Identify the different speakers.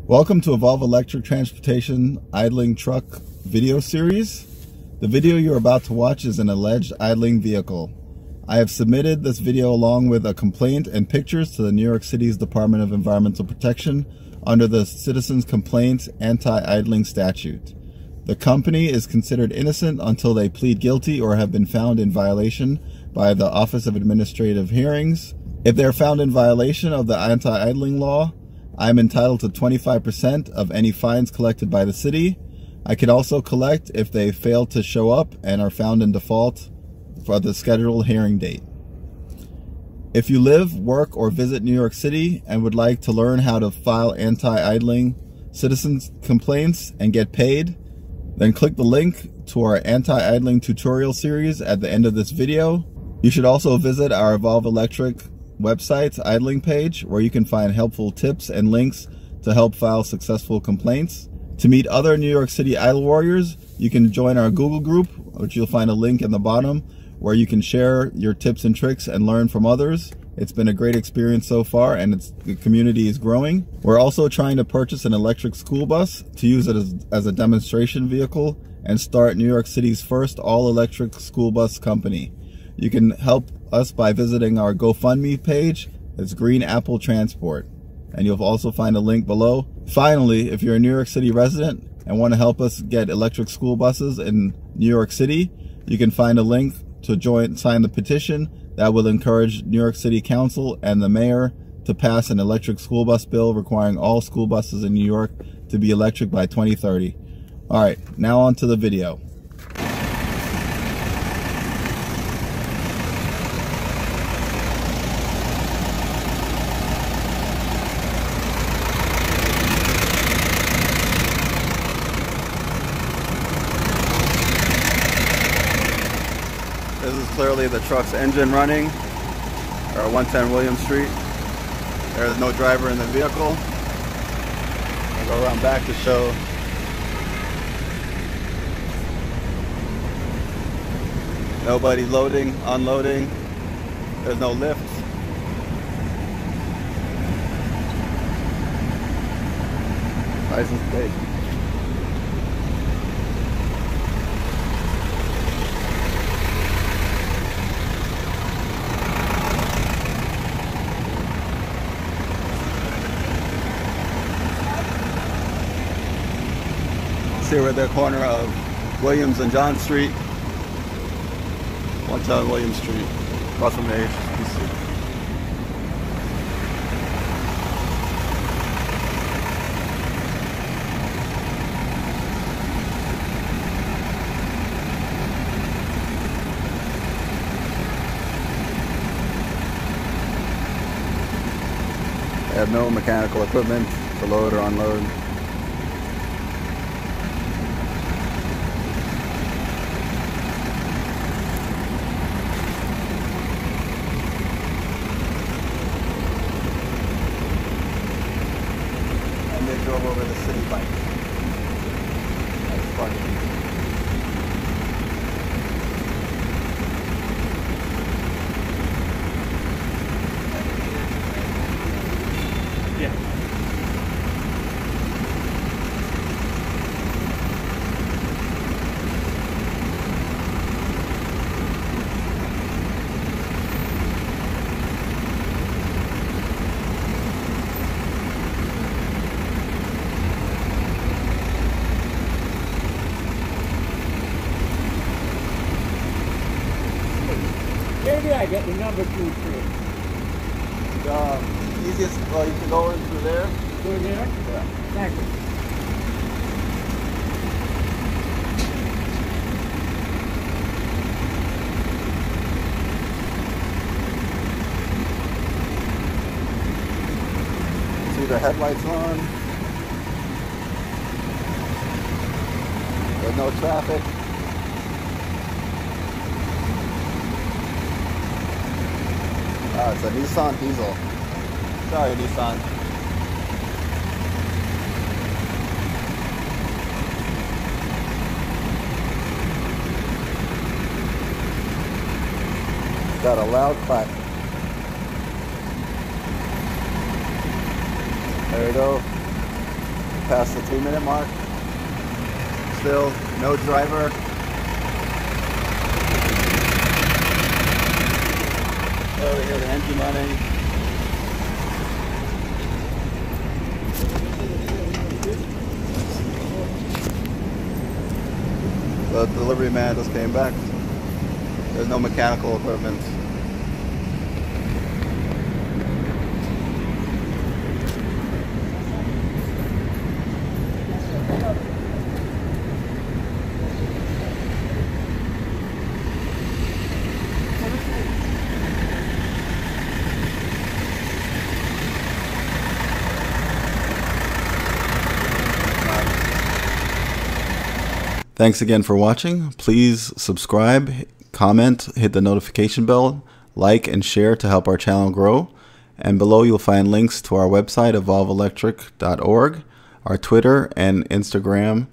Speaker 1: Welcome to Evolv-Electric Transportation Idling Truck video series. The video you're about to watch is an alleged idling vehicle. I have submitted this video along with a complaint and pictures to the New York City's Department of Environmental Protection under the Citizens Complaints Anti-Idling Statute. The company is considered innocent until they plead guilty or have been found in violation by the Office of Administrative Hearings. If they are found in violation of the anti-idling law, I am entitled to 25% of any fines collected by the city. I can also collect if they fail to show up and are found in default for the scheduled hearing date. If you live, work, or visit New York City and would like to learn how to file anti-idling citizens complaints and get paid, then click the link to our anti-idling tutorial series at the end of this video. You should also visit our Evolv-Electric website's idling page, where you can find helpful tips and links to help file successful complaints. To meet other New York City idle warriors, you can join our Google group, which you'll find a link in the bottom, where you can share your tips and tricks and learn from others. It's been a great experience so far, and the community is growing. We're also trying to purchase an electric school bus to use it as a demonstration vehicle and start New York City's first all-electric school bus company. You can help us by visiting our GoFundMe page. It's Green Apple Transport, and you'll also find a link below. Finally, if you're a New York City resident and want to help us get electric school buses in New York City, you can find a link to sign the petition that will encourage New York City Council and the mayor to pass an electric school bus bill requiring all school buses in New York to be electric by 2030. All right, now on to the video. This is clearly the truck's engine running, or 110 William Street. There's no driver in the vehicle. I'll go around back to show. Nobody loading, unloading. There's no lift. License plate. Here we're at the corner of Williams and John Street. 110 Williams Street, across from the HBC. They have no mechanical equipment to load or unload. They drove over the city bike. That's funny. Yeah.
Speaker 2: Maybe I get the number 2 tree.
Speaker 1: Easiest, well, you can go in through there.
Speaker 2: Go in there?
Speaker 1: Yeah.
Speaker 2: Thank you.
Speaker 1: See the headlights on. There's no traffic. Oh, it's a Nissan diesel. Sorry, Nissan. Got a loud clap. There we go. past the 2-minute mark. Still no driver. Over here, the engine running. The delivery man just came back. There's no mechanical equipment. Thanks again for watching. Please subscribe, comment, hit the notification bell, like and share to help our channel grow. And below you'll find links to our website, Evolv-Electric.org, our Twitter and Instagram